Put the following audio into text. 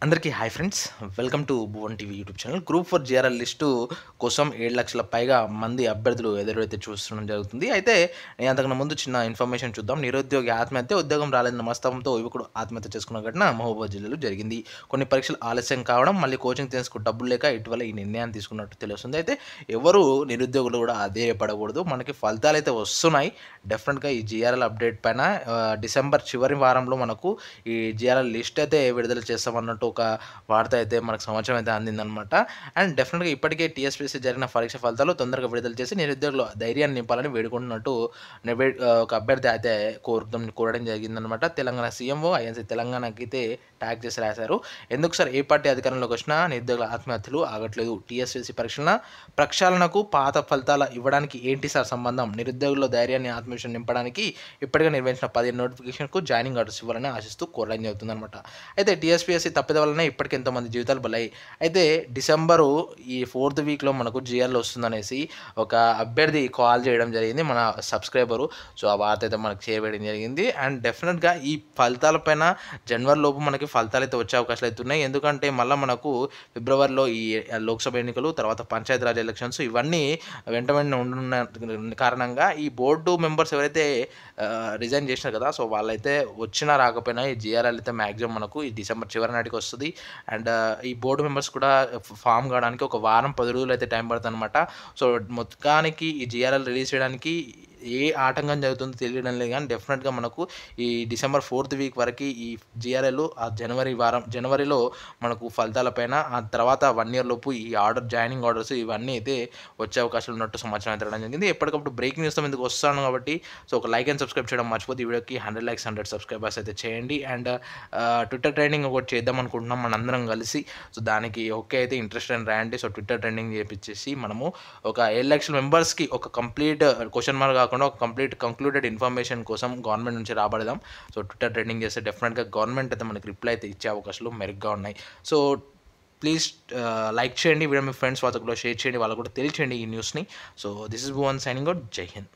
అందరికీ hi friends. Welcome to Bhuvan TV YouTube channel. Group for GRL list కోసం 7,00,000 పైగా మంది అభ్యర్థులు ఎదురైతే చూస్తుండడం జరుగుతుంది. అయితే అంతకన్నా ముందు చిన్న ఇన్ఫర్మేషన్ చూద్దాం. నిరుద్యోగి ఆత్మహత్య, ఉద్యోగం రాలేదన్న మనస్తత్వంతో యువకుడు ఆత్మహత్య చేసుకున్న ఘటన మహబూబాబాద్ జిల్లాలో జరిగింది. కొన్ని పరీక్షలు ఆలస్యం కావడం, మళ్ళీ కోచింగ్ తీసుకు డబ్బులు లేక ఇటీవల ఈ నిర్ణయాన్ని తీసుకున్నట్టు తెలుస్తుంది. అయితే ఎవరు నిరుద్యోగులు కూడా అధైర్యపడకూడదు. మనకి ఫలితాలు అయితే వస్తున్నాయి. డెఫినెట్గా ఈ జీఆర్ఎల్ అప్డేట్ పైన డిసెంబర్ చివరి వారంలో మనకు ఈ జీఆర్ఎల్ లిస్ట్ అయితే విడుదల చేస్తామన్నట్టు ఒక వార్త అయితే మనకు సమాచారం అయితే అందిందనమాట. అండ్ డెఫినెట్గా ఇప్పటికే టీఎస్పీఎస్సీ జరిగిన పరీక్ష ఫలితాలు తొందరగా విడుదల చేసి నిరుద్యోగులు ధైర్యాన్ని నింపాలని వేడుకుంటున్నట్టు ఒక అభ్యర్థి అయితే కోరడం జరిగిందనమాట. తెలంగాణ సీఎంఓ ఐఎన్సీ తెలంగాణకి అయితే ట్యాగ్ చేసి రాశారు. ఎందుకు సార్ ఏ పార్టీ అధికారంలోకి వచ్చినా నిరుద్యోగుల ఆత్మహత్యలు ఆగట్లేదు? టీఎస్పీఎస్సీ ప్రక్షాళనకు పాత ఫలితాల ఇవ్వడానికి ఏంటి సార్ సంబంధం? నిరుద్యోగుల్లో ధైర్యాన్ని ఆత్మవిశ్వాసం నింపడానికి ఇప్పటికే నిర్వహించిన 15 నోటిఫికేషన్కు జాయినింగ్ ఆర్డర్స్ ఇవ్వాలని ఆశిస్తూ కోరడం జరుగుతుందన్నమాట. అయితే టీఎస్పీఎస్సీ తప్పిద వల్లనే ఇప్పటికి ఎంతోమంది జీవితాలు బలయ్యాయి. అయితే డిసెంబరు ఈ 4th వీక్లో మనకు జీఆర్ఎల్ వస్తుందనేసి ఒక అభ్యర్థి కాల్ చేయడం జరిగింది, మన సబ్స్క్రైబరు. సో ఆ వార్త అయితే మనకు చేరవేయడం జరిగింది. అండ్ డెఫినెట్గా ఈ ఫలితాలపైన జనవరి లోపు మనకి ఫలితాలు అయితే వచ్చే అవకాశాలు అయితే ఉన్నాయి. ఎందుకంటే మళ్ళీ మనకు ఫిబ్రవరిలో ఈ లోక్సభ ఎన్నికలు, తర్వాత పంచాయతీరాజ్ ఎలక్షన్స్ ఇవన్నీ వెంట వెంటనే ఉండున్న కారణంగా ఈ బోర్డు మెంబర్స్ ఎవరైతే రిజైన్ చేసినారు కదా, సో వాళ్ళైతే వచ్చినా రాకపోయినా ఈ జీఆర్ఎల్ అయితే మ్యాక్సిమం మనకు ఈ డిసెంబర్ చివరి నాటికి వస్తుంది. అండ్ ఈ బోర్డు మెంబర్స్ కూడా ఫామ్ కావడానికి ఒక వారం 10 రోజులు అయితే టైం పడుతుంది అనమాట. సో మొత్తానికి ఈ జీఆర్ఎల్ రిలీజ్ చేయడానికి ఏ ఆటంకం జరుగుతుందో తెలియడం లేదు, కానీ డెఫినెట్గా మనకు ఈ డిసెంబర్ 4th వీక్ వరకు ఈ జీఆర్ఎల్ ఆ జనవరిలో మనకు ఫలితాలపైన, ఆ తర్వాత 1 year లోపు ఈ జాయినింగ్ ఆర్డర్స్ ఇవన్నీ అయితే వచ్చే అవకాశాలు ఉన్నట్టు సమాచారం అయితే రావడం జరిగింది. ఎప్పటికప్పుడు బ్రేకింగ్ న్యూస్తో ఎందుకు వస్తాను కాబట్టి సో ఒక లైక్ అండ్ సబ్స్క్రైబ్ చేయడం మర్చిపోతే ఈ వీడియోకి 100 likes 100 subscribers అయితే చేయండి. అండ్ ట్విట్టర్ ట్రెండింగ్ ఒకటి చేద్దాం అనుకుంటున్నాం మనందరం కలిసి. సో దానికి ఓకే అయితే ఇంట్రెస్ట్ అని రాయండి. సో ట్విట్టర్ ట్రెండింగ్ చేపించేసి మనము ఒక 7,00,000 మెంబర్స్కి ఒక కంప్లీట్ క్వశ్చన్ మార్క్ కాకుండా ఒక కంప్లీట్ కంక్లూడెడ్ ఇన్ఫర్మేషన్ కోసం గవర్నమెంట్ నుంచి రాబడదాం. సో ట్విట్టర్ ట్రెండింగ్ చేస్తే డెఫినెట్గా గవర్నమెంట్ అయితే మనకి రిప్లై అయితే ఇచ్చే అవకాశాలు మెరుగ్గా ఉన్నాయి. సో ప్లీజ్ లైక్ చేయండి, వీడియో మీ ఫ్రెండ్స్ వాళ్ళకు కూడా షేర్ చేయండి, వాళ్ళకు కూడా తెలియచేయండి ఈ న్యూస్ని. So this is Bhuvan signing out. జై హింద్.